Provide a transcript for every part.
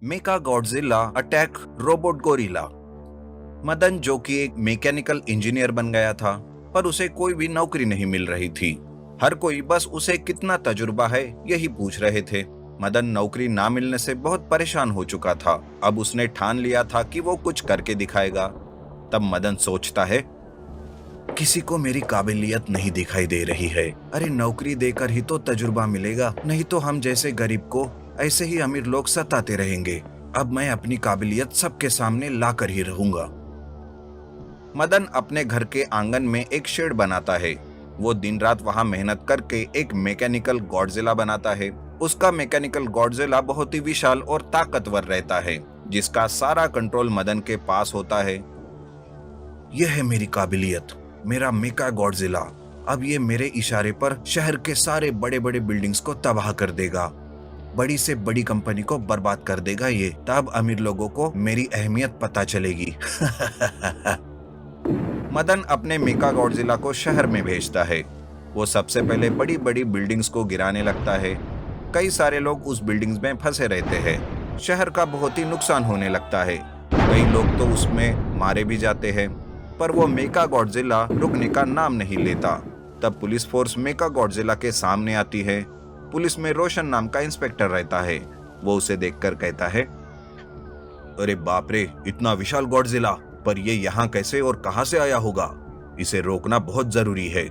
मेका Godzilla attack robot gorilla. Madan, जो कि एक मैकेनिकल इंजीनियर बन गया था, पर उसे कोई भी नौकरी नहीं मिल रही थी। हर कोई बस उसे कितना तजुर्बा है यही पूछ रहे थे। मदन नौकरी ना मिलने से बहुत परेशान हो चुका था। अब उसने ठान लिया था कि वो कुछ करके दिखाएगा। तब मदन सोचता है, किसी को मेरी काबिलियत नहीं दिखाई दे रही है। अरे नौकरी देकर ही तो तजुर्बा मिलेगा, नहीं तो हम जैसे गरीब को ऐसे ही अमीर लोग सताते रहेंगे। अब मैं अपनी काबिलियत सबके सामने लाकर ही रहूंगा। मदन अपने घर के आंगन में एक शेड बनाता है। वो दिन रात वहां मेहनत करके एक मैकेनिकल गॉडजिला बनाता है। उसका मैकेनिकल गॉडजिला बहुत ही विशाल और ताकतवर रहता है, जिसका सारा कंट्रोल मदन के पास होता है। यह है मेरी काबिलियत, मेरा मेका गॉडजिला। अब ये मेरे इशारे पर शहर के सारे बड़े बड़े बिल्डिंग्स को तबाह कर देगा, बड़ी से बड़ी कंपनी को बर्बाद कर देगा ये। तब अमीर लोगों को मेरी अहमियत पता चलेगी। मदन अपने मेका गॉडजिला को शहर में भेजता है। वो सबसे पहले बड़ी बड़ी बिल्डिंग्स को गिराने लगता है। कई सारे लोग उस बिल्डिंग्स में फंसे रहते हैं। शहर का बहुत ही नुकसान होने लगता है। कई लोग तो उसमें मारे भी जाते हैं, पर वो मेका गॉडजिला रुकने का नाम नहीं लेता। तब पुलिस फोर्स मेका गॉडजिला के सामने आती है। पुलिस में रोशन नाम का इंस्पेक्टर रहता है। वो उसे देखकर कहता है, अरे बाप रे, इतना विशाल गॉडजिला, पर ये यहाँ कैसे और कहां से आया होगा? इसे रोकना बहुत जरूरी है।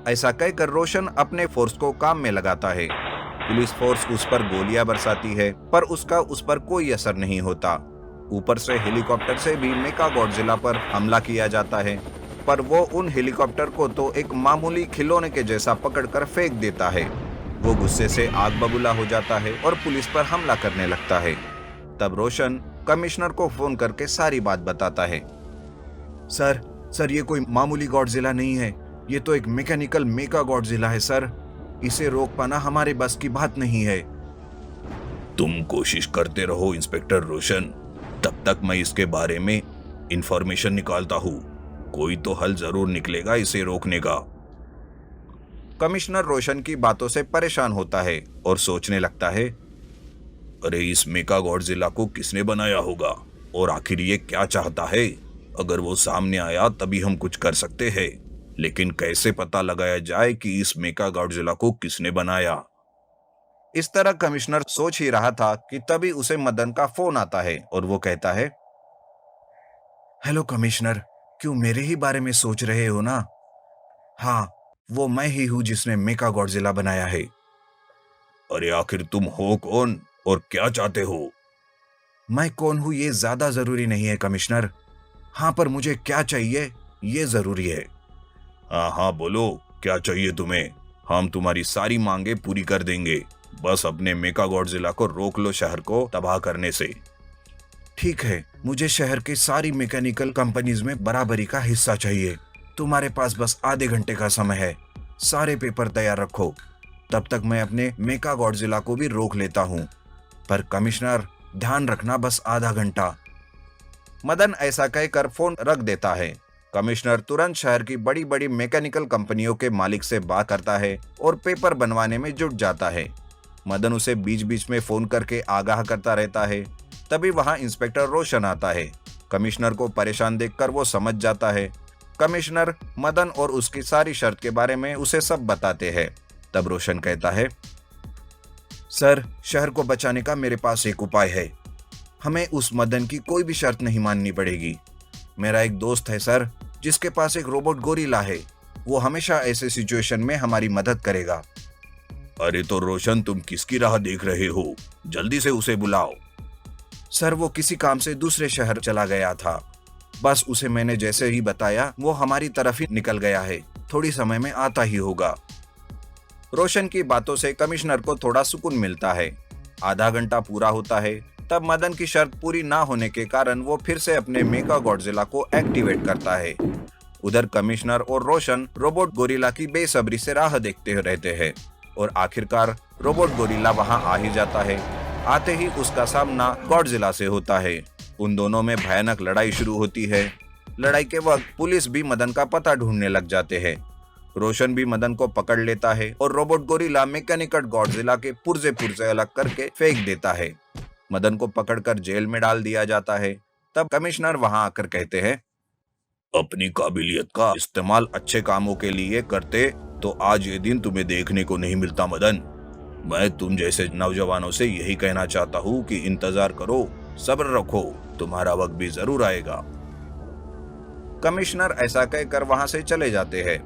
ऐसा कहकर रोशन अपने फोर्स को काम में लगाता है। पुलिस फोर्स उस पर गोलियां बरसाती है, पर उसका उस पर कोई असर नहीं होता। ऊपर से हेलीकॉप्टर से भी मेका गॉडजिला पर हमला किया जाता है, पर वो उन हेलीकॉप्टर को तो एक मामूली खिलौने के जैसा पकड़कर फेंक देता है। वो गुस्से से आग बबूला हो जाता है और पुलिस पर हमला करने लगता है। तब रोशन कमिश्नर को फोन करके सारी बात बताता है। सर, ये कोई मामूली गॉडजिला नहीं है, ये तो एक मैकेनिकल मेका गॉडजिला है सर। इसे रोक पाना हमारे बस की बात नहीं है। तुम कोशिश करते रहो इंस्पेक्टर रोशन, तब तक मैं इसके बारे में इंफॉर्मेशन निकालता हूँ। कोई तो हल जरूर निकलेगा इसे रोकने का। कमिश्नर रोशन की बातों से परेशान होता है और सोचने लगता है, अरे इस मेका गॉडजिला को किसने बनाया होगा और आखिर ये क्या चाहता है? अगर वो सामने आया तभी हम कुछ कर सकते हैं, लेकिन कैसे पता लगाया जाए कि इस मेका गॉडजिला को किसने बनाया? इस तरह कमिश्नर सोच ही रहा था कि तभी उसे मदन का फोन आता है और वो कहता है, हेलो कमिश्नर, क्यों मेरे ही बारे में सोच रहे हो ना? हाँ, वो मैं ही हूँ जिसने मेका गॉडजिला बनाया है। अरे आखिर तुम हो कौन और क्या चाहते हो? मैं कौन हूँ ये ज्यादा जरूरी नहीं है कमिश्नर। हाँ, पर मुझे क्या चाहिए ये जरूरी है। हाँ बोलो, क्या चाहिए तुम्हें? हम तुम्हारी सारी मांगे पूरी कर देंगे। बस अपने मेका गॉडजिला को रोक लो शहर को तबाह करने से। ठीक है, मुझे शहर के सारी मैकेनिकल कंपनीज में बराबरी का हिस्सा चाहिए। तुम्हारे पास बस आधे घंटे का समय है। सारे पेपर तैयार रखो, तब तक मैं अपने मेका गॉडजिला को भी रोक लेता हूँ। पर कमिश्नर, ध्यान रखना, बस आधा घंटा। मदन ऐसा कहकर फोन रख देता है। कमिश्नर तुरंत शहर की बड़ी बड़ी मैकेनिकल कंपनियों के मालिक से बात करता है और पेपर बनवाने में जुट जाता है। मदन उसे बीच बीच में फोन करके आगाह करता रहता है। तभी वहां इंस्पेक्टर रोशन आता है। कमिश्नर को परेशान देखकर वो समझ जाता है। कमिश्नर मदन और उसकी सारी शर्त के बारे में उसे सब बताते हैं। तब रोशन कहता है, सर, शहर को बचाने का मेरे पास एक उपाय है। हमें उस मदन की कोई भी शर्त नहीं माननी पड़ेगी। मेरा एक दोस्त है सर, जिसके पास एक रोबोट गोरिल्ला है। वो हमेशा ऐसे सिचुएशन में हमारी मदद करेगा। अरे तो रोशन, तुम किसकी राह देख रहे हो? जल्दी से उसे बुलाओ। सर, वो किसी काम से दूसरे शहर चला गया था। बस उसे मैंने जैसे ही बताया वो हमारी तरफ ही निकल गया है। थोड़ी समय में आता ही होगा। रोशन की बातों से कमिश्नर को थोड़ा सुकून मिलता है। आधा घंटा पूरा होता है। तब मदन की शर्त पूरी ना होने के कारण वो फिर से अपने मेका गॉडजिला को एक्टिवेट करता है। उधर कमिश्नर और रोशन रोबोट गोरिल्ला की बेसब्री से राह देखते रहते हैं और आखिरकार रोबोट गोरिल्ला वहां आ ही जाता है। आते ही उसका सामना गॉडजिला से होता है। उन दोनों में भयानक लड़ाई शुरू होती है। लड़ाई के वक्त पुलिस भी मदन का पता ढूंढने लग जाते हैं। रोशन भी मदन को पकड़ लेता है और रोबोट गोरिल्ला मैकेनिकल गॉडजिला के पुर्जे पुर्जे अलग करके फेंक देता है। मदन को पकड़कर जेल में डाल दिया जाता है। तब कमिश्नर वहां आकर कहते हैं, अपनी काबिलियत का इस्तेमाल अच्छे कामों के लिए करते तो आज ये दिन तुम्हें देखने को नहीं मिलता मदन। मैं तुम जैसे नौजवानों से यही कहना चाहता हूँ कि इंतजार करो, सब्र रखो, तुम्हारा वक्त भी जरूर आएगा। कमिश्नर ऐसा कहकर वहां से चले जाते हैं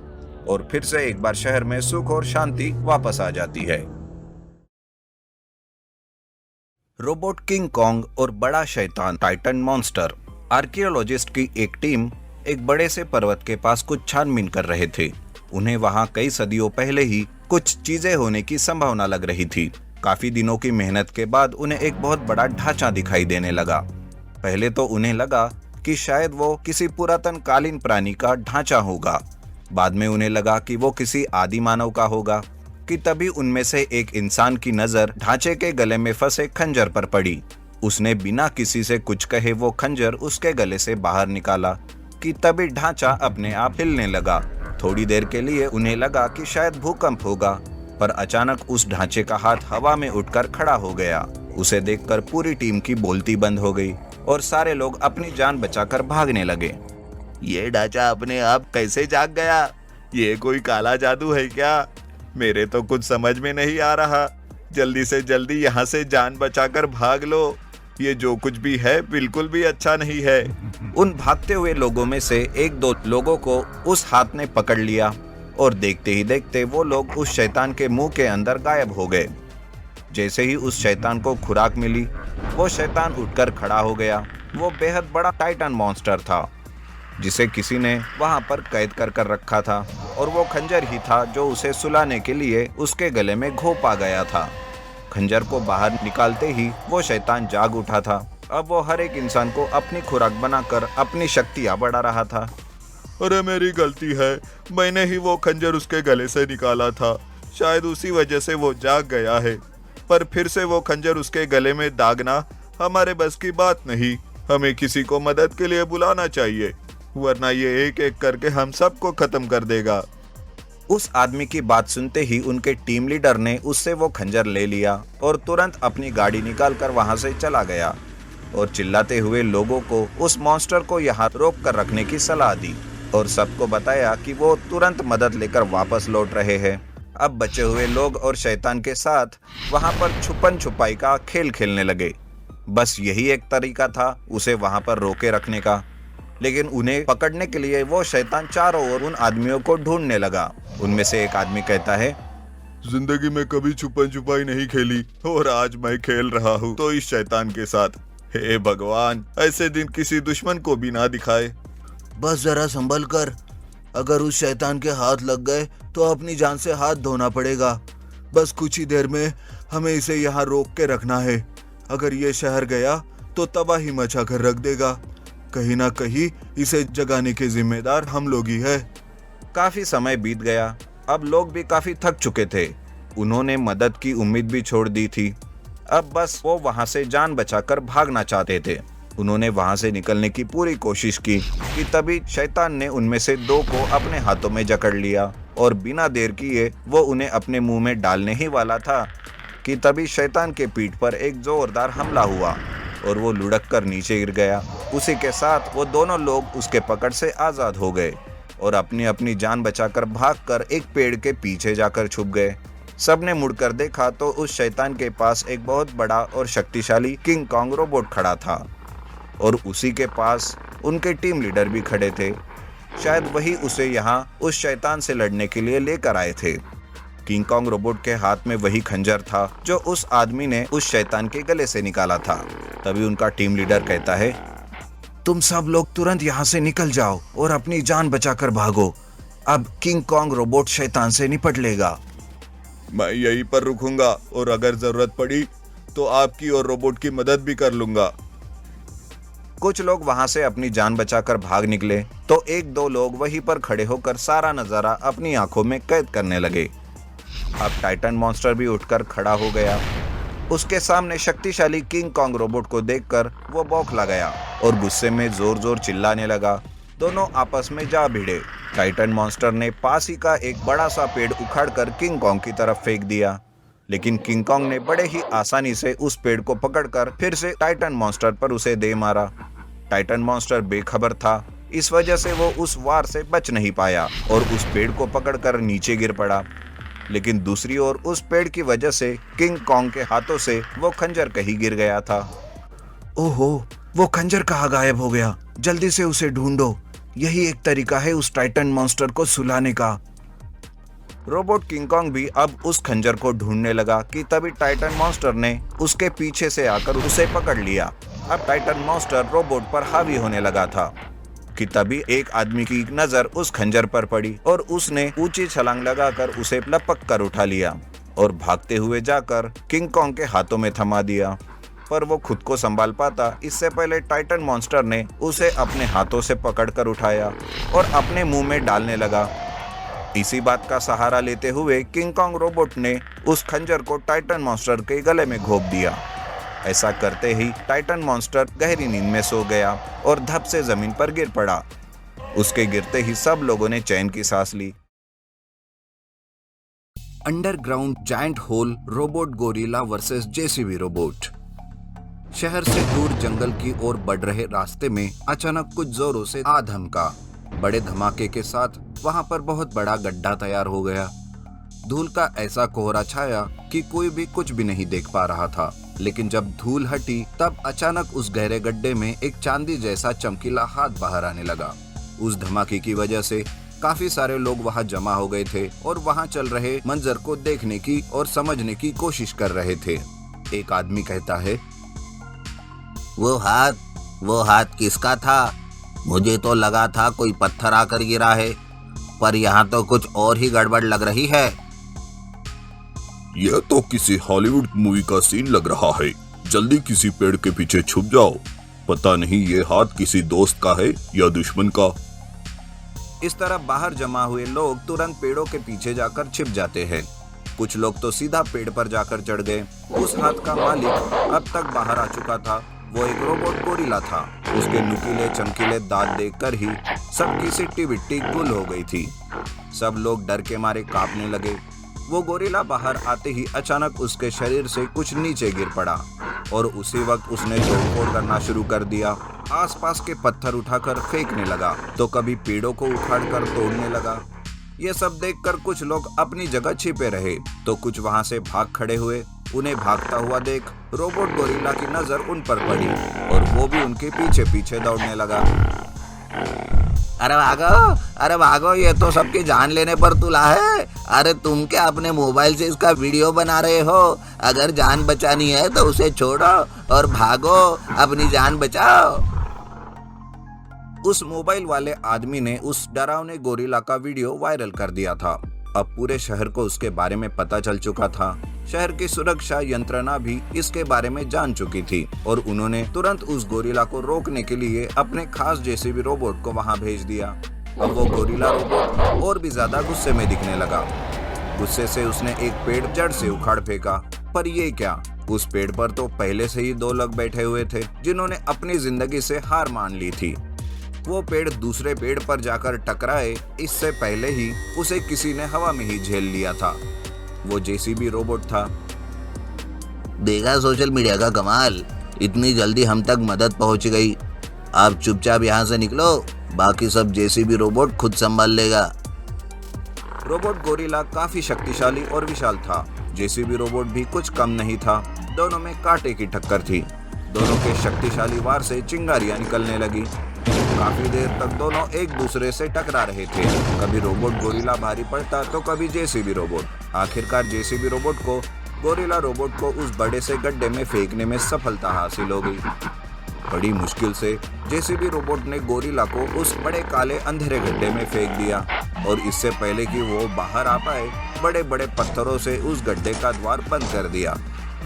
और फिर से एक बार शहर में सुख और शांति वापस आ जाती है। रोबोट किंग कॉन्ग और बड़ा शैतान टाइटन मॉन्स्टर। आर्कियोलॉजिस्ट की एक टीम एक बड़े से पर्वत के पास कुछ छानबीन कर रहे थे। उन्हें वहां कई सदियों पहले ही कुछ चीजें होने की संभावना लग रही थी। काफी दिनों की मेहनत के बाद उन्हें एक बहुत बड़ा ढांचा दिखाई देने लगा। पहले तो उन्हें लगा कि शायद वो किसी पुरातन कालीन प्राणी का ढांचा होगा। बाद में उन्हें लगा कि वो किसी आदि मानव का होगा कि तभी उनमें से एक इंसान की नजर ढांचे के गले में फंसे खंजर पर पड़ी। उसने बिना किसी से कुछ कहे वो खंजर उसके गले से बाहर निकाला कि तभी ढांचा अपने आप हिलने लगा। थोड़ी देर के लिए उन्हें लगा कि शायद भूकंप होगा, पर अचानक उस ढांचे का हाथ हवा में उठकर खड़ा हो गया। उसे देखकर पूरी टीम की बोलती बंद हो गई और सारे लोग अपनी जान बचाकर भागने लगे। ये ढांचा अपने आप कैसे जाग गया? ये कोई काला जादू है क्या? मेरे तो कुछ समझ में नहीं आ रहा। जल्दी से जल्दी यहाँ से जान बचाकर भाग लो। ये जो कुछ भी है बिल्कुल भी अच्छा नहीं है। उन भागते हुए लोगों में से एक दो लोगों को उस हाथ ने पकड़ लिया और देखते ही देखते वो लोग उस शैतान के मुंह के अंदर गायब हो गए। जैसे ही उस शैतान को खुराक मिली, वो शैतान उठकर खड़ा हो गया। वो बेहद बड़ा टाइटन मॉन्स्टर था जिसे किसी ने वहां पर कैद कर रखा था, और वो खंजर ही था जो उसे सुलाने के लिए उसके गले में घोंप आ गया था। खंजर को बाहर निकालते ही वो शैतान जाग उठा था। अब वो हर एक इंसान को अपनी खुराक बनाकर अपनी शक्तियां बढ़ा रहा था। अरे मेरी गलती है, मैंने ही वो खंजर उसके गले से निकाला था। शायद उसी वजह से वो जाग गया है। पर फिर से वो खंजर उसके गले में दागना हमारे बस की बात नहीं। हमें किसी को मदद के लिए बुलाना चाहिए, वरना ये एक एक करके हम सबको खत्म कर देगा। उस आदमी की बात सुनते ही उनके टीम लीडर ने उससे वो खंजर ले लिया और तुरंत अपनी गाड़ी निकालकर वहां से चला गया और चिल्लाते हुए लोगों को उस मॉन्स्टर को यहाँ रोक कर रखने की सलाह दी और सबको बताया कि वो तुरंत मदद लेकर वापस लौट रहे हैं। अब बचे हुए लोग और शैतान के साथ वहां पर छुपन छुपाई का खेल खेलने लगे। बस यही एक तरीका था उसे वहां पर रोके रखने का। लेकिन उन्हें पकड़ने के लिए वो शैतान चारों ओर उन आदमियों को ढूंढने लगा। उनमें से एक आदमी कहता है, जिंदगी में कभी छुपन छुपाई नहीं खेली और आज मैं खेल रहा हूँ तो इस शैतान के साथ। हे भगवान, ऐसे दिन किसी दुश्मन को भी ना दिखाए। बस जरा संभल कर, अगर उस शैतान के हाथ लग गए तो अपनी जान से हाथ धोना पड़ेगा। बस कुछ ही देर में हमें इसे यहाँ रोक के रखना है। अगर ये शहर गया तो तबाही मचा कर रख देगा। कहीं ना कहीं इसे जगाने के जिम्मेदार हम लोग ही है। काफी समय बीत गया। अब लोग भी काफी थक चुके थे। उन्होंने मदद की उम्मीद भी छोड़ दी थी। अब बस वो वहां से जान बचाकर भागना चाहते थे। उन्होंने वहां से निकलने की पूरी कोशिश की कि तभी शैतान ने उनमें से दो को अपने हाथों में जकड़ लिया और बिना देर किए वो उन्हें अपने मुंह में डालने ही वाला था कि तभी शैतान के पीठ पर एक जोरदार हमला हुआ और वो लुढ़क कर नीचे गिर गया। उसी के साथ वो दोनों लोग उसके पकड़ से आजाद हो गए और अपनी अपनी जान बचाकर भागकर एक पेड़ के पीछे जाकर छुप गए। सबने मुड़कर देखा तो उस शैतान के पास एक बहुत बड़ा और शक्तिशाली किंग कॉन्ग रोबोट खड़ा था और उसी के पास उनके टीम लीडर भी खड़े थे। शायद वही उसे यहाँ उस शैतान से लड़ने के लिए लेकर आए थे। किंग कॉन्ग रोबोट के हाथ में वही खंजर था जो उस आदमी ने उस शैतान के गले से निकाला था। तभी उनका टीम लीडर कहता है, तुम सब लोग तुरंत यहाँ से निकल जाओ और अपनी जान बचाकर भागो। अब किंग कॉन्ग रोबोट शैतान से निपट लेगा। मैं यहीं पर रुकूंगा और अगर जरूरत पड़ी तो आपकी और रोबोट की मदद भी कर लूंगा। कुछ लोग वहां से अपनी जान बचाकर भाग निकले तो एक दो लोग वहीं पर खड़े होकर सारा नजारा अपनी आंखों में कैद करने लगे। अब टाइटन मॉन्स्टर भी उठकर खड़ा हो गया। उसके सामने शक्तिशाली किंग कॉन्ग रोबोट को देखकर वो बौखला गया और गुस्से में जोर जोर चिल्लाने लगा। दोनों आपस में जा भिड़े। टाइटन मॉन्स्टर ने पास ही का एक बड़ा सा पेड़ उखाड़कर किंग कॉन्ग की तरफ फेंक दिया। लेकिन किंग कॉन्ग ने बड़े ही आसानी से उस पेड़ को पकड़कर फिर से टाइटन मॉन्स्टर पर उसे दे मारा। टाइटन मॉन्स्टर बेखबर था, इस वजह से वो उस वार से बच नहीं पाया और उस पेड़ को पकड़कर नीचे गिर पड़ा। लेकिन दूसरी ओर उस पेड़ की वजह से किंग कॉन्ग के हाथों से वो खंजर कहीं गिर गया था। ओहो, वो खंजर कहाँ गायब हो गया? जल्दी से उसे ढूंढो। यही एक तरीका है उस टाइटन मॉन्स्टर को सुलाने का। रोबोट किंग कॉन्ग भी अब उस खंजर को ढूंढने लगा कि तभी टाइटन मॉन्स्टर ने उसके पीछे से आकर उसे पकड़ लिया। अब टाइटन मॉन्स्टर रोबोट पर हावी होने लगा था कि तभी एक आदमी की नजर उस खंजर पर पड़ी और उसने ऊंची छलांग लगाकर उसे लपक कर उठा लिया और भागते हुए जाकर किंग कॉन्ग के हाथों में थमा दिया। पर वो खुद को संभाल पाता इससे पहले टाइटन मॉन्स्टर ने उसे अपने हाथों से पकड़कर उठाया और अपने मुंह में डालने लगा। इसी बात का सहारा लेते हुए किंग कॉन्ग रोबोट ने उस खंजर को टाइटन मॉन्स्टर के गले में घोंप दिया। ऐसा करते ही टाइटन मॉन्स्टर गहरी नींद में सो गया और धप से जमीन पर गिर पड़ा। उसके गिरते ही सब लोगों ने चैन की सांस ली। Underground giant hole robot gorilla versus JCB robot. शहर से दूर जंगल की ओर बढ़ रहे रास्ते में अचानक कुछ जोरों से आ धमका। बड़े धमाके के साथ वहां पर बहुत बड़ा गड्ढा तैयार हो गया। धूल का ऐसा कोहरा छाया कि कोई भी कुछ भी नहीं देख पा रहा था। लेकिन जब धूल हटी तब अचानक उस गहरे गड्ढे में एक चांदी जैसा चमकीला हाथ बाहर आने लगा। उस धमाके की वजह से काफी सारे लोग वहां जमा हो गए थे और वहां चल रहे मंजर को देखने की और समझने की कोशिश कर रहे थे। एक आदमी कहता है, वो हाथ किसका था? मुझे तो लगा था कोई पत्थर आकर गिरा है, पर यहाँ तो कुछ और ही गड़बड़ लग रही है। यह तो किसी हॉलीवुड मूवी का सीन लग रहा है। जल्दी किसी पेड़ के पीछे छुप जाओ। पता नहीं ये हाथ किसी दोस्त का है या दुश्मन का। इस तरह बाहर जमा हुए लोग तुरंत पेड़ों के पीछे जाकर छिप जाते हैं। कुछ लोग तो सीधा पेड़ पर जाकर चढ़ गए। उस हाथ का मालिक अब तक बाहर आ चुका था। वो एक रोबोट गोरिल्ला था। उसके नुकीले चमकीले दांत देखकर ही सबकी सिट्टी बिट्टी गुल हो गई थी। सब लोग डर के मारे कांपने लगे। वो गोरिल्ला बाहर आते ही अचानक उसके शरीर से कुछ नीचे गिर पड़ा और उसी वक्त उसने तोड़फोड़ करना शुरू कर दिया। आसपास के पत्थर उठाकर फेंकने लगा तो कभी पेड़ों को उखाड़कर तोड़ने लगा। ये सब देखकर कुछ लोग अपनी जगह छिपे रहे तो कुछ वहां से भाग खड़े हुए। उन्हें भागता हुआ देख रोबोट गोरिल्ला की नजर उन पर पड़ी और वो भी उनके पीछे पीछे दौड़ने लगा। अरे भागो, ये तो सबकी जान लेने पर तुला है। अरे तुम क्या अपने मोबाइल से इसका वीडियो बना रहे हो? अगर जान बचानी है तो उसे छोड़ो और भागो, अपनी जान बचाओ। उस मोबाइल वाले आदमी ने उस डरावने गोरिल्ला का वीडियो वायरल कर दिया था। अब पूरे शहर को उसके बारे में पता चल चुका था। शहर की सुरक्षा यंत्रणा भी इसके बारे में जान चुकी थी और उन्होंने तुरंत उस गोरिल्ला को रोकने के लिए अपने खास जेसीबी रोबोट को वहां भेज दिया। अब वो गोरिल्ला रोबोट और भी ज्यादा गुस्से में दिखने लगा। गुस्से से उसने एक पेड़ जड़ से उखाड़ फेंका। पर ये क्या, उस पेड़ पर तो पहले से ही 2 लोग बैठे हुए थे जिन्होंने अपनी जिंदगी से हार मान ली थी। वो पेड़ दूसरे पेड़ पर जाकर टकराए इससे पहले ही उसे किसी ने हवा में ही झेल लिया था। वो जेसीबी रोबोट था। देखा सोशल मीडिया का कमाल, इतनी जल्दी हम तक मदद पहुंच गई। आप चुपचाप यहाँ से निकलो, बाकी सब जेसीबी रोबोट खुद संभाल लेगा। रोबोट गोरिल्ला काफी शक्तिशाली और विशाल था। जेसीबी रोबोट भी कुछ कम नहीं था। दोनों में कांटे की टक्कर थी। दोनों के शक्तिशाली वार से चिंगारियां निकलने लगी। काफी देर तक दोनों एक दूसरे से टकरा रहे थे। कभी रोबोट गोरिल्ला भारी पड़ता तो कभी जेसीबी रोबोट। आखिरकार जेसीबी रोबोट को गोरिल्ला रोबोट को उस बड़े से गड्ढे में फेंकने में सफलता हासिल हो गई। बड़ी मुश्किल से जेसीबी रोबोट ने गोरिल्ला को उस बड़े काले अंधेरे गड्ढे में फेंक दिया और इससे पहले कि वो बाहर आ पाए बड़े बड़े पत्थरों से उस गड्ढे का द्वार बंद कर दिया।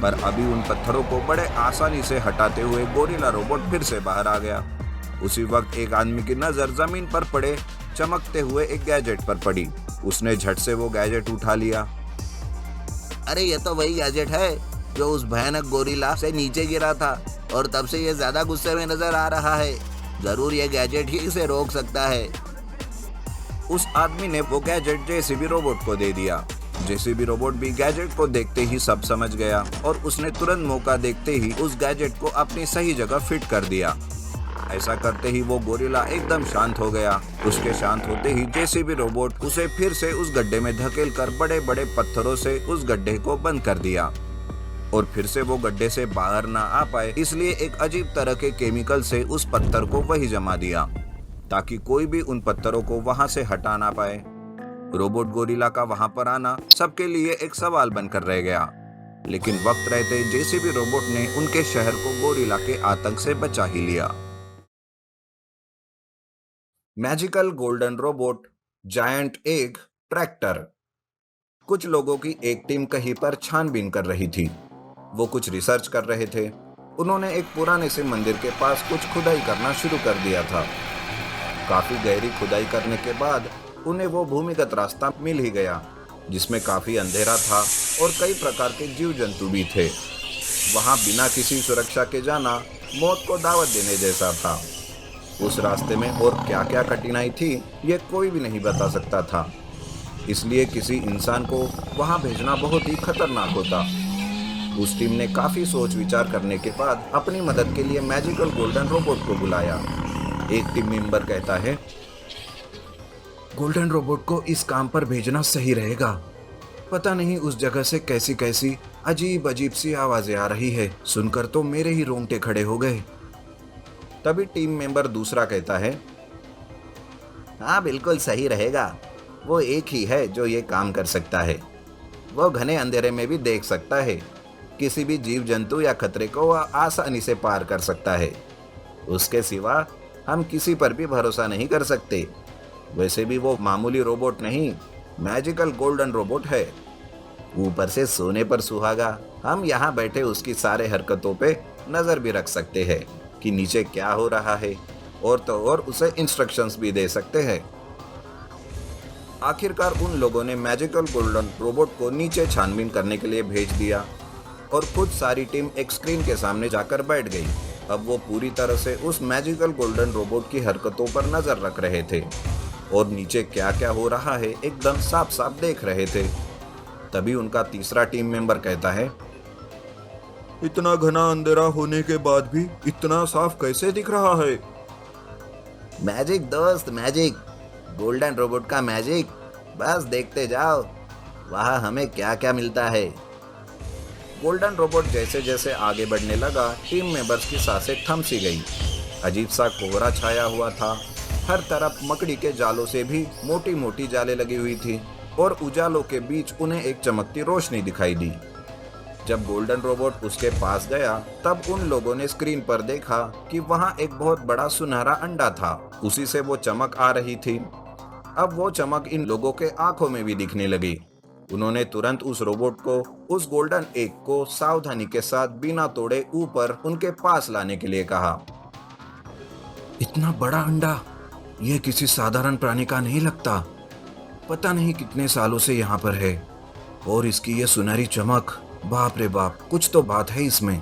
पर अभी उन पत्थरों को बड़े आसानी से हटाते हुए गोरिल्ला रोबोट फिर से बाहर आ गया। उसी वक्त एक आदमी की नजर जमीन पर पड़े चमकते हुए एक गैजेट पर पड़ी। उसने झट से वो गैजेट उठा लिया। अरे ये तो वही गैजेट है जो उस भयानक गोरिल्ला से नीचे गिरा था और तब से ये ज्यादा गुस्से में नजर आ रहा है। जरूर ये गैजेट ही इसे रोक सकता है। उस आदमी ने वो गैजेट जेसीबी रोबोट को दे दिया। जेसीबी रोबोट भी गैजेट को देखते ही सब समझ गया और उसने तुरंत मौका देखते ही उस गैजेट को अपनी सही जगह फिट कर दिया। ऐसा करते ही वो गोरिल्ला एकदम शांत हो गया। उसके शांत होते ही जेसीबी रोबोट उसे फिर से उस गड्ढे में धकेल कर बड़े बड़े पत्थरों से उस गड्ढे को बंद कर दिया और फिर से वो गड्ढे से बाहर ना आ पाए, इसलिए एक अजीब तरह के केमिकल से उस पत्थर को वही जमा दिया ताकि कोई भी उन पत्थरों को वहां से हटा ना पाए। रोबोट गोरिल्ला का वहां पर आना सबके लिए एक सवाल बनकर रह गया, लेकिन वक्त रहते जेसीबी रोबोट ने उनके शहर को गोरिल्ला के आतंक से बचा ही लिया। Magical golden robot giant egg tractor. कुछ लोगों की एक टीम कहीं पर छानबीन कर रही थी। वो कुछ रिसर्च कर रहे थे। उन्होंने एक पुराने से मंदिर के पास कुछ खुदाई करना शुरू कर दिया था। काफी गहरी खुदाई करने के बाद उन्हें वो भूमिगत रास्ता मिल ही गया, जिसमें काफी अंधेरा था और कई प्रकार के जीव जंतु भी थे। वहां बिना किसी सुरक्षा के जाना मौत को दावत देने जैसा था। उस रास्ते में और क्या क्या कठिनाई थी ये कोई भी नहीं बता सकता था, इसलिए किसी इंसान को वहां भेजना बहुत ही खतरनाक होता। उस टीम ने काफी सोच विचार करने के बाद अपनी मदद के लिए मैजिकल गोल्डन रोबोट को बुलाया। एक टीम मेंबर कहता है, गोल्डन रोबोट को इस काम पर भेजना सही रहेगा। पता नहीं उस जगह से कैसी कैसी अजीब अजीब सी आवाजें आ रही है, सुनकर तो मेरे ही रोंगटे खड़े हो गए। तभी टीम मेंबर दूसरा कहता है, हाँ बिल्कुल सही रहेगा। वो एक ही है जो ये काम कर सकता है। वो घने अंधेरे में भी देख सकता है। किसी भी जीव जंतु या खतरे को वह आसानी से पार कर सकता है। उसके सिवा हम किसी पर भी भरोसा नहीं कर सकते। वैसे भी वो मामूली रोबोट नहीं, मैजिकल गोल्डन रोबोट है। ऊपर से सोने पर सुहागा। हम यहाँ बैठे उसकी सारे हरकतों पे नजर भी रख सकते हैं कि नीचे क्या हो रहा है, और तो और उसे इंस्ट्रक्शंस भी दे सकते हैं। आखिरकार उन लोगों ने मैजिकल गोल्डन रोबोट को नीचे छानबीन करने के लिए भेज दिया और खुद सारी टीम एक स्क्रीन के सामने जाकर बैठ गई। अब वो पूरी तरह से उस मैजिकल गोल्डन रोबोट की हरकतों पर नजर रख रहे थे और नीचे क्या क्या हो रहा है एकदम साफ साफ देख रहे थे। तभी उनका तीसरा टीम मेंबर कहता है, इतना घना अंधेरा होने के बाद भी इतना साफ कैसे दिख रहा है? मैजिक दोस्त, मैजिक। गोल्डन रोबोट का मैजिक। बस देखते जाओ वहाँ हमें क्या क्या मिलता है। गोल्डन रोबोट जैसे जैसे आगे बढ़ने लगा, टीम मेंबर्स की सांसें थम सी गई। अजीब सा कोहरा छाया हुआ था। हर तरफ मकड़ी के जालों से भी मोटी मोटी जालें लगी हुई थी और उजालों के बीच उन्हें एक चमकती रोशनी दिखाई दी। जब गोल्डन रोबोट उसके पास गया तब उन लोगों ने स्क्रीन पर देखा कि वहां एक बहुत बड़ा सुनहरा अंडा था। उसी से वो चमक आ रही थी। अब वो चमक इन लोगों के आंखों में भी दिखने लगी। उन्होंने तुरंत उस रोबोट को उस गोल्डन एग को सावधानी के साथ बिना तोड़े ऊपर उनके पास लाने के लिए कहा। इतना बड़ा अंडा, यह किसी साधारण प्राणी का नहीं लगता। पता नहीं कितने सालों से यहाँ पर है और इसकी ये सुनहरी चमक, बाप रे बाप, कुछ तो बात है इसमें।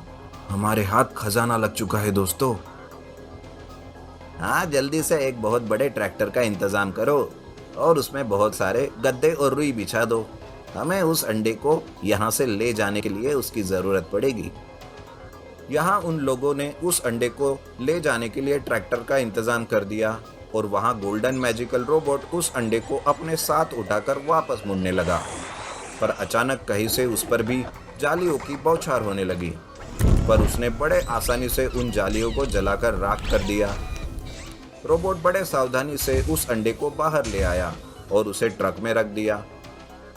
हमारे हाथ खजाना लग चुका है दोस्तों। हाँ जल्दी से एक बहुत बड़े ट्रैक्टर का इंतजाम करो और उसमें बहुत सारे गद्दे और रुई बिछा दो। हमें उस अंडे को यहाँ से ले जाने के लिए उसकी जरूरत पड़ेगी। यहाँ उन लोगों ने उस अंडे को ले जाने के लिए ट्रैक्टर का इंतजाम कर दिया और वहाँ गोल्डन मैजिकल रोबोट उस अंडे को अपने साथ उठाकर वापस मुड़ने लगा। पर अचानक कहीं से उस पर भी जालियों की बौछार होने लगी, पर उसने बड़े आसानी से उन जालियों को जलाकर राख कर दिया। रोबोट बड़े सावधानी से उस अंडे को बाहर ले आया और उसे ट्रक में रख दिया।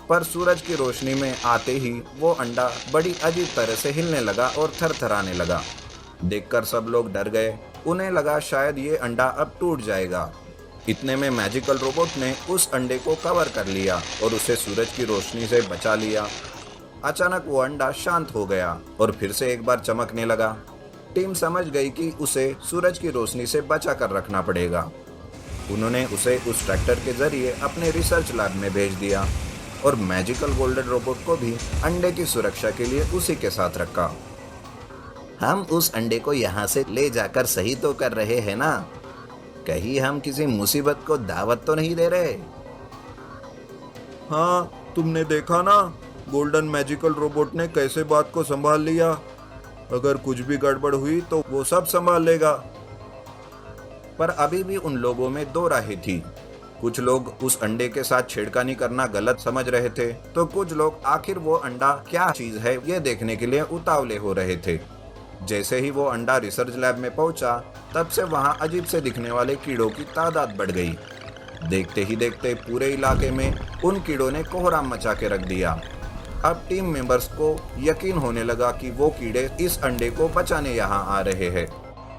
पर सूरज की रोशनी में आते ही वो अंडा बड़ी अजीब तरह से हिलने लगा और थरथराने लगा। देखकर सब लोग डर गए। उन्हें लगा शायद ये अंडा अब टूट जाएगा। इतने में मैजिकल रोबोट ने उस अंडे को कवर कर लिया और उसे सूरज की रोशनी से बचा लिया। अचानक वो अंडा शांत हो गया और फिर से एक बार चमकने लगा। टीम समझ गई कि उसे सूरज की रोशनी से बचा कर रखना पड़ेगा। उन्होंने उसे उस ट्रैक्टर के जरिए अपने रिसर्च लैब में भेज दिया और मैजिकल गोल्डन रोबोट को भी अंडे की सुरक्षा के लिए उसी के साथ रखा। हम उस अंडे को यहाँ से ले जाकर सही तो कर रहे हैं ना? कहीं हम किसी मुसीबत को दावत तो नहीं दे रहे? हाँ, तुमने देखा ना, गोल्डन मैजिकल रोबोट ने कैसे बात को संभाल लिया। अगर कुछ भी गड़बड़ हुई तो वो सब संभाल लेगा। पर अभी भी उन लोगों में दो राहें थी। कुछ लोग उस अंडे के साथ छेड़खानी करना गलत समझ रहे थे, तो कुछ लोग आखिर वो अंडा क्या चीज है ये देखने के लिए उतावले हो रहे थे। जैसे ही वो अंडा रिसर्च लैब में पहुंचा, तब से वहां अजीब से दिखने वाले कीड़ों की तादाद बढ़ गई। देखते ही देखते पूरे इलाके में उन कीड़ों ने कोहराम मचा के रख दिया। अब टीम मेंबर्स को यकीन होने लगा कि वो कीड़े इस अंडे को बचाने यहाँ आ रहे हैं।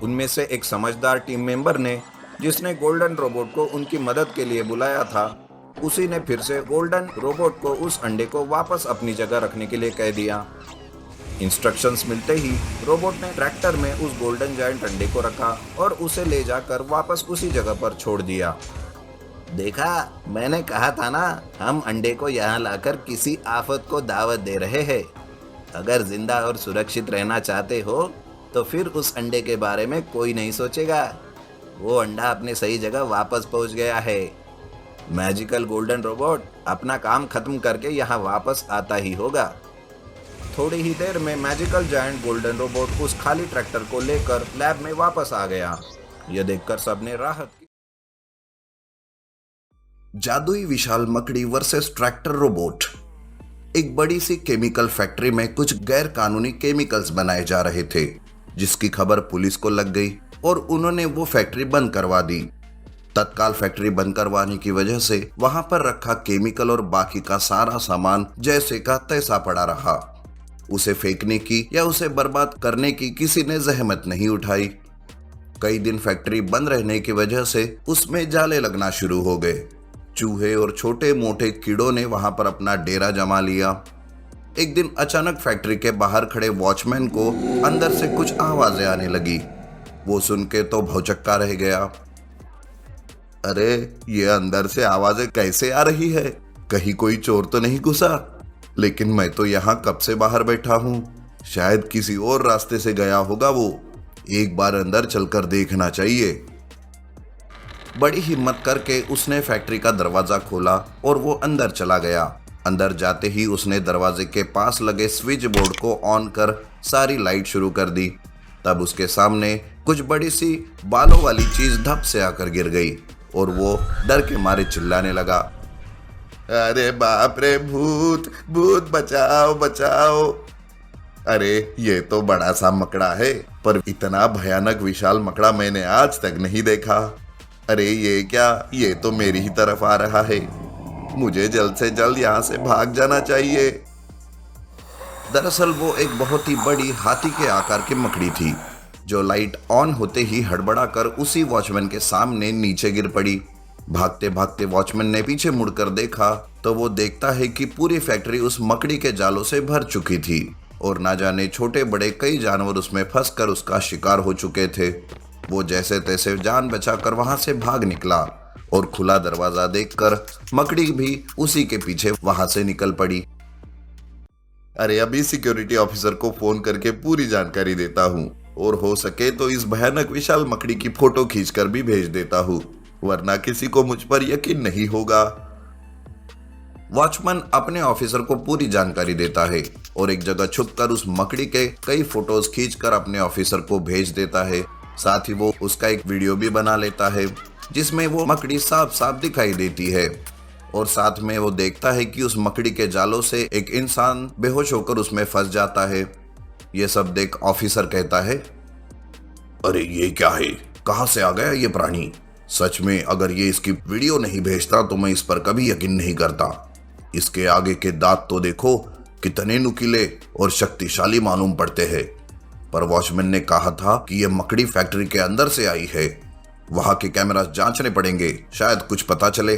उनमें से एक समझदार टीम मेंबर ने, जिसने गोल्डन रोबोट को उनकी मदद के लिए बुलाया था, उसी ने फिर से गोल्डन रोबोट को उस अंडे को वापस अपनी जगह रखने के लिए कह दिया। इंस्ट्रक्शंस मिलते ही रोबोट ने ट्रैक्टर में उस गोल्डन जायंट अंडे को रखा और उसे ले जाकर वापस उसी जगह पर छोड़ दिया। देखा, मैंने कहा था ना, हम अंडे को यहाँ लाकर किसी आफत को दावत दे रहे हैं। अगर जिंदा और सुरक्षित रहना चाहते हो तो फिर उस अंडे के बारे में कोई नहीं सोचेगा। वो अंडा अपने सही जगह वापस पहुंच गया है। मैजिकल गोल्डन रोबोट अपना काम खत्म करके यहाँ वापस आता ही होगा। थोड़ी ही देर में मैजिकल जायंट गोल्डन रोबोट उस खाली ट्रैक्टर को लेकर लैब में वापस आ गया। यह देखकर सबने राहत की। जादुई विशाल मकड़ी वर्सेस ट्रैक्टर रोबोट। एक बड़ी सी केमिकल फैक्ट्री में कुछ गैर कानूनी केमिकल्स बनाए जा रहे थे, जिसकी खबर पुलिस को लग गई और उन्होंने वो फैक्ट्री बंद करवा दी। तत्काल फैक्ट्री बंद करवाने की वजह से वहां पर रखा केमिकल और बाकी का सारा सामान जैसे का तैसा पड़ा रहा। उसे फेंकने की या उसे बर्बाद करने की किसी ने जहमत नहीं उठाई। कई दिन फैक्ट्री बंद रहने की वजह से उसमें जाले लगना शुरू हो गए। चूहे और छोटे मोटे कीड़ों ने वहां पर अपना डेरा जमा लिया। एक दिन अचानक फैक्ट्री के बाहर खड़े वॉचमैन को अंदर से कुछ आवाजें आने लगी। वो सुन के तो भौचक्का रह गया। अरे, ये अंदर से आवाजें कैसे आ रही है? कहीं कोई चोर तो नहीं घुसा? लेकिन मैं तो यहाँ कब से बाहर बैठा हूँ। शायद किसी और रास्ते से गया होगा वो। एक बार अंदर चलकर देखना चाहिए। बड़ी हिम्मत करके उसने फैक्ट्री का दरवाजा खोला और वो अंदर चला गया। अंदर जाते ही उसने दरवाजे के पास लगे स्विच बोर्ड को ऑन कर सारी लाइट शुरू कर दी। तब उसके सामने कुछ बड़ी सी बालों वाली चीज धप से आकर गिर गई और वो डर के मारे चिल्लाने लगा, अरे बाप रे, भूत भूत, बचाओ बचाओ। अरे, ये तो बड़ा सा मकड़ा है, पर इतना भयानक विशाल मकड़ा मैंने आज तक नहीं देखा। अरे ये क्या, ये तो मेरी ही तरफ आ रहा है। मुझे जल्द से जल्द यहाँ से भाग जाना चाहिए। दरअसल वो एक बहुत ही बड़ी हाथी के आकार की मकड़ी थी, जो लाइट ऑन होते ही हड़बड़ा कर उसी वॉचमैन के सामने नीचे गिर पड़ी। भागते भागते वॉचमैन ने पीछे मुड़कर देखा तो वो देखता है कि पूरी फैक्ट्री उस मकड़ी के जालों से भर चुकी थी और ना जाने छोटे बड़े कई जानवर उसमें फंसकर उसका शिकार हो चुके थे। वो जैसे तैसे जान बचाकर वहां से भाग निकला और खुला दरवाजा देखकर मकड़ी भी उसी के पीछे वहां से निकल पड़ी। अरे, अभी सिक्योरिटी ऑफिसर को फोन करके पूरी जानकारी देता हूँ और हो सके तो इस भयानक विशाल मकड़ी की फोटो खींचकर भी भेज देता हूँ, वरना किसी को मुझ पर यकीन नहीं होगा। वॉचमैन अपने ऑफिसर को पूरी जानकारी देता है और एक जगह छुपकर उस मकड़ी के कई फोटोज खींचकर अपने ऑफिसर को भेज देता है। साथ ही वो उसका एक वीडियो भी बना लेता है जिसमें वो मकड़ी साफ साफ दिखाई देती है और साथ में वो देखता है कि उस मकड़ी के जालों से एक इंसान बेहोश होकर उसमें फंस जाता है। ये सब देख ऑफिसर कहता है, अरे ये क्या है, कहां से आ गया ये प्राणी? सच में अगर ये इसकी वीडियो नहीं भेजता तो मैं इस पर कभी यकीन नहीं करता। इसके आगे के दांत तो देखो, कितने नुकीले और शक्तिशाली मालूम पड़ते हैं। पर वॉचमैन ने कहा था कि यह मकड़ी फैक्ट्री के अंदर से आई है। वहां के कैमरा जांचने पड़ेंगे, शायद कुछ पता चले।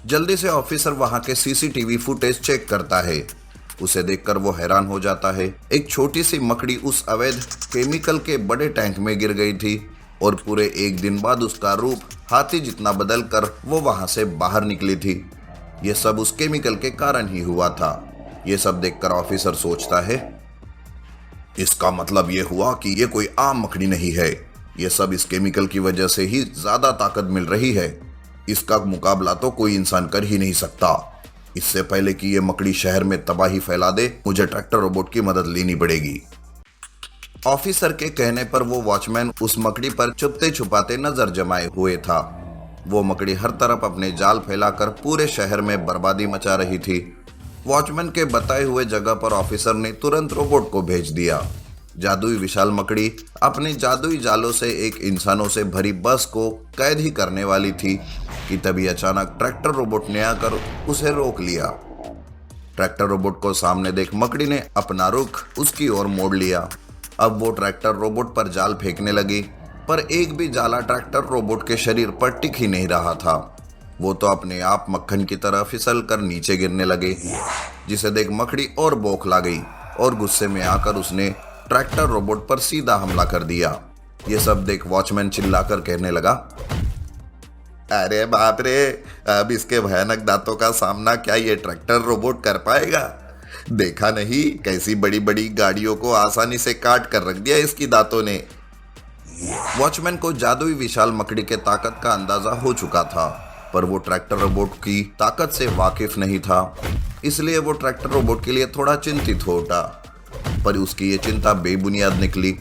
जल्दी से ऑफिसर वहां के सीसीटीवी फुटेज चेक करता है। उसे देखकर वो हैरान हो जाता है। एक छोटी सी मकड़ी उस अवैध केमिकल के बड़े टैंक में गिर गई थी और पूरे एक दिन बाद उसका रूप हाथी जितना बदलकर वो वहां से बाहर निकली थी। ये सब उस केमिकल के कारण ही हुआ था। ये सब देखकर ऑफिसर सोचता है, इसका मतलब ये हुआ कि ये कोई आम मकड़ी नहीं है। ये सब इस केमिकल की वजह से ही ज्यादा ताकत मिल रही है। इसका मुकाबला तो कोई इंसान कर ही नहीं सकता। इससे पहले कि ये मकड़ी शहर में तबाही फैला दे, मुझे ट्रैक्टर रोबोट की मदद लेनी पड़ेगी। ऑफिसर के कहने पर वो वॉचमैन उस मकड़ी पर छुपते छुपाते नजर जमाए हुए था। वो मकड़ी हर तरफ अपने जाल फैलाकर पूरे शहर में बर्बादी मचा रही थी। वॉचमैन के बताए हुए जगह पर ऑफिसर ने तुरंत रोबोट को भेज दिया। जादुई विशाल मकड़ी अपने जादुई जालों से एक इंसानों से भरी बस को कैद ही करने वाली थी कि तभी अचानक ट्रैक्टर रोबोट ने आकर उसे रोक लिया। ट्रैक्टर रोबोट को सामने देख मकड़ी ने अपना रुख उसकी ओर मोड़ लिया। अब वो ट्रैक्टर रोबोट पर जाल फेंकने लगी, पर एक भी जाला ट्रैक्टर रोबोट के शरीर पर टिक ही नहीं रहा था। वो तो अपने आप मक्खन की तरह फिसल कर नीचे गिरने लगे, जिसे देख मकड़ी और बौखला गई और गुस्से में आकर उसने ट्रैक्टर रोबोट पर सीधा हमला कर दिया। ये सब देख वॉचमैन चिल्लाकर कहने लगा, अरे बाप रे, अब इसके भयानक दांतों का सामना क्या ये ट्रैक्टर रोबोट कर पाएगा? देखा नहीं कैसी बड़ी बड़ी गाड़ियों को आसानी से काट कर रख दिया इसकी दांतों ने। वॉचमैन को जादुई विशाल मकड़ी के ताकत का अंदाजा हो चुका था, पर वो ट्रैक्टर रोबोट की ताकत से वाकिफ नहीं था, इसलिए वो ट्रैक्टर रोबोट के लिए थोड़ा चिंतित हो उठा। पर उसकी ये चिंता बेबुनियाद निकली।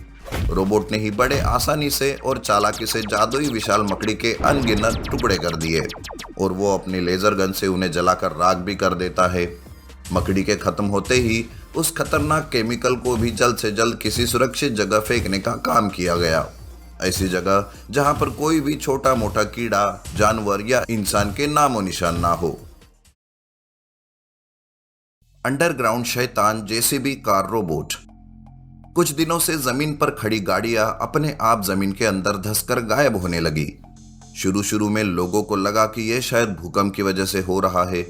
रोबोट ने ही बड़े आसानी से और चालाकी से जादुई विशाल मकड़ी के अनगिनत टुकड़े कर दिए और वो अपने लेजर गन से उन्हें जलाकर राख भी कर देता है। मकड़ी के खत्म होते ही उस खतरनाक केमिकल को भी जल्द से जल्द किसी सुरक्षित जगह फेंकने का काम किया गया। ऐसी जगह जहां पर कोई भी छोटा मोटा कीड़ा, जानवर या इंसान के नामो निशान ना हो। अंडरग्राउंड शैतान जेसीबी कार रोबोट। कुछ दिनों से जमीन पर खड़ी गाड़ियां अपने आप जमीन के अंदर धंसकर गायब होने लगी। शुरू में लोगों को लगा कि यह शायद भूकंप की वजह से हो रहा है,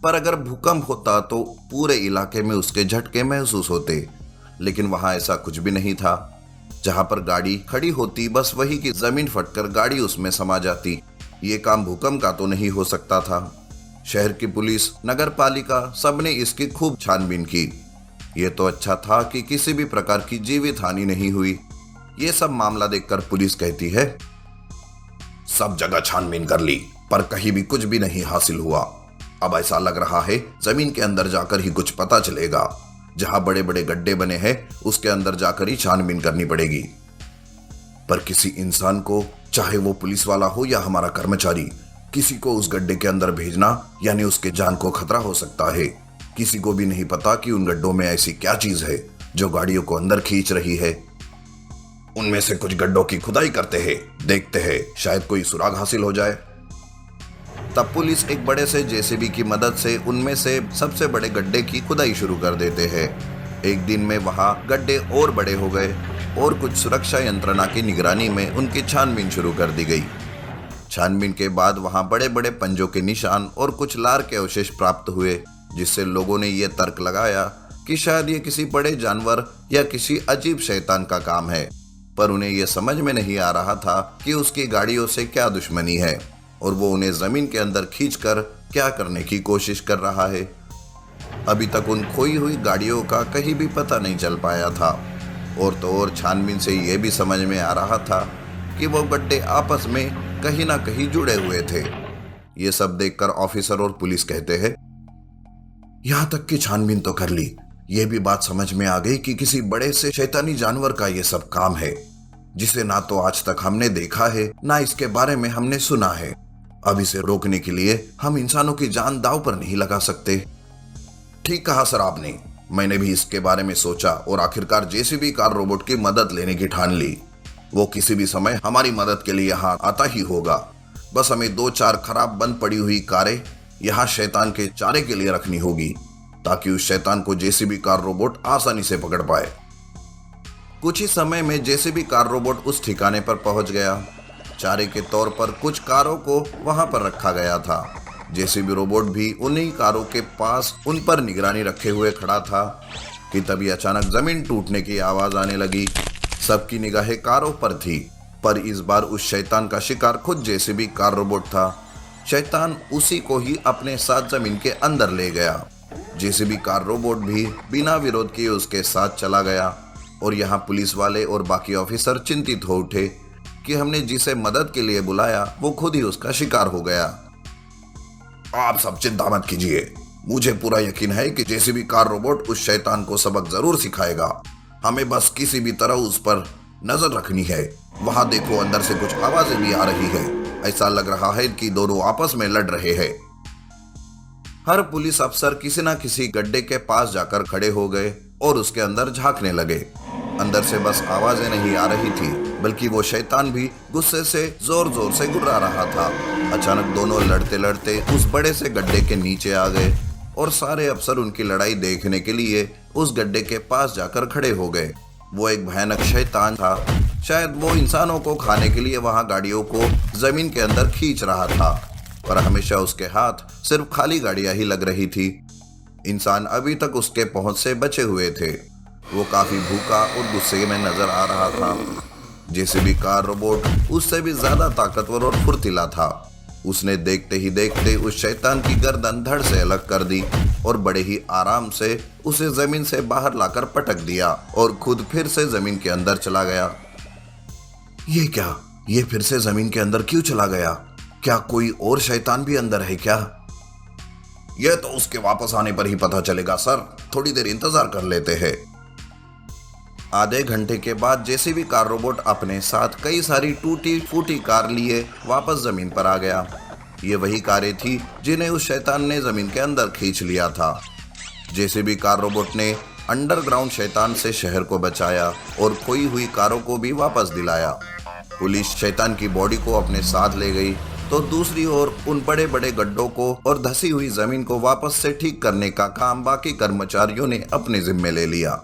पर अगर भूकंप होता तो पूरे इलाके में उसके झटके महसूस होते, लेकिन वहां ऐसा कुछ भी नहीं था। जहां पर गाड़ी खड़ी होती बस वही की जमीन फटकर गाड़ी उसमें समा जाती। ये काम भूकंप का तो नहीं हो सकता था। शहर की पुलिस, नगर पालिका सबने इसकी खूब छानबीन की। ये तो अच्छा था कि किसी भी प्रकार की जीवित हानि नहीं हुई। ये सब मामला देखकर पुलिस कहती है, सब जगह छानबीन कर ली पर कहीं भी कुछ भी नहीं हासिल हुआ। अब ऐसा लग रहा है जमीन के अंदर जाकर ही कुछ पता चलेगा। जहां बड़े बड़े गड्ढे बने हैं उसके अंदर जाकर ही छानबीन करनी पड़ेगी। पर किसी इंसान को, चाहे वो पुलिस वाला हो या हमारा कर्मचारी, किसी को उस गड्ढे के अंदर भेजना यानी उसके जान को खतरा हो सकता है। किसी को भी नहीं पता कि उन गड्ढों में ऐसी क्या चीज है जो गाड़ियों को अंदर खींच रही है। उनमें से कुछ गड्ढों की खुदाई करते हैं, देखते हैं शायद कोई सुराग हासिल हो जाए। तब पुलिस एक बड़े से जेसीबी की मदद से उनमें से सबसे बड़े गड्ढे की खुदाई शुरू कर देते हैं। एक दिन में वहां गड्ढे और बड़े हो गए और कुछ सुरक्षा यंत्रणा की निगरानी में उनकी छानबीन शुरू कर दी गई। छानबीन के बाद वहां बड़े बड़े पंजों के निशान और कुछ लार के अवशेष प्राप्त हुए, जिससे लोगों ने यह तर्क लगाया कि शायद ये किसी बड़े जानवर या किसी अजीब शैतान का काम है। पर उन्हें यह समझ में नहीं आ रहा था कि उसकी गाड़ियों से क्या दुश्मनी है और वो उन्हें जमीन के अंदर खींचकर क्या करने की कोशिश कर रहा है। अभी तक उन खोई हुई गाड़ियों का कहीं भी पता नहीं चल पाया था। और तो और छानबीन से यह भी समझ में आ रहा था कि वो गड्ढे आपस में कहीं ना कहीं जुड़े हुए थे। ये सब देखकर ऑफिसर और पुलिस कहते हैं, यहां तक कि छानबीन तो कर ली, यह भी बात समझ में आ गई कि किसी बड़े से शैतानी जानवर का यह सब काम है, जिसे ना तो आज तक हमने देखा है ना इसके बारे में हमने सुना है। अब इसे रोकने के लिए हम इंसानों की जान दांव पर नहीं लगा सकते। ठीक कहा सर आपने, मैंने भी इसके बारे में सोचा और आखिरकार जेसीबी कार रोबोट की मदद लेने की ठान ली। वो किसी भी समय हमारी मदद के लिए यहाँ आता ही होगा। बस हमें 2-4 खराब बंद पड़ी हुई कारें यहाँ शैतान के चारे के लिए रखनी होगी, ताकि उस शैतान को जेसीबी कार रोबोट आसानी से पकड़ पाए। कुछ ही समय में जेसीबी कार रोबोट उस ठिकाने पर पहुंच गया। चारे के तौर पर कुछ कारों को वहां पर रखा गया था। जेसीबी रोबोट भी उन्हीं कारों के पास उन पर निगरानी रखे हुए खड़ा था कि तभी अचानक जमीन टूटने की आवाज आने लगी। सबकी निगाहें कारों पर थी, पर इस बार उस शैतान का शिकार खुद जेसीबी कार रोबोट था। शैतान उसी को ही अपने साथ जमीन के अंदर ले गया। जेसीबी कार रोबोट भी बिना विरोध किए उसके साथ चला गया और यहाँ पुलिस वाले और बाकी ऑफिसर चिंतित हो उठे कि हमने जिसे मदद के लिए बुलाया वो खुद ही उसका शिकार हो गया। आप सब चिंता मत कीजिए, मुझे पूरा यकीन है कि जेसीबी कार रोबोट उस शैतान को सबक जरूर सिखाएगा। हमें बस किसी भी तरह उस पर नजर रखनी है। वहां देखो, अंदर से कुछ आवाजें भी आ रही है। ऐसा लग रहा है कि दोनों आपस में लड़ रहे हैं। हर पुलिस अफसर किसी न किसी गड्ढे के पास जाकर खड़े हो गए और उसके अंदर झांकने लगे। अंदर से बस आवाजें नहीं आ रही थी, बल्कि वो शैतान भी गुस्से से जोर जोर से गुर्रा रहा था। अचानक दोनों लड़ते लड़ते उस बड़े से गड्ढे के नीचे आ गए और सारे अफसर उनकी लड़ाई देखने के लिए उस गड्ढे के पास जाकर खड़े हो गए। वो एक भयानक शैतान था। शायद वो इंसानों को खाने के लिए वहां गाड़ियों को जमीन के अंदर खींच रहा था, पर हमेशा उसके हाथ सिर्फ खाली गाड़ियां ही लग रही थी। इंसान अभी तक उसके पहुंच से बचे हुए थे। वो काफी भूखा और गुस्से में नजर आ रहा था। जेसीबी कार रोबोट उससे भी ज्यादा ताकतवर और फुर्तीला था। उसने देखते ही देखते उस शैतान की गर्दन धड़ से अलग कर दी और बड़े ही आराम से उसे जमीन से बाहर लाकर पटक दिया और खुद फिर से जमीन के अंदर चला गया। ये क्या? ये फिर से जमीन के अंदर क्यों चला गया? क्या कोई और शैतान भी अंदर है क्या? यह तो उसके वापस आने पर ही पता चलेगा सर। थोड़ी देर इंतजार कर लेते हैं। आधे घंटे के बाद जेसीबी कार रोबोट अपने साथ कई सारी टूटी फूटी कार लिए वापस जमीन पर आ गया। ये वही कारें थी जिन्हें उस शैतान ने जमीन के अंदर खींच लिया था। जेसीबी कार रोबोट ने अंडरग्राउंड शैतान से शहर को बचाया और खोई हुई कारों को भी वापस दिलाया। पुलिस शैतान की बॉडी को अपने साथ ले गई तो दूसरी ओर उन बड़े बड़े गड्ढों को और धसी हुई जमीन को वापस से ठीक करने का काम बाकी कर्मचारियों ने अपने जिम्मे ले लिया।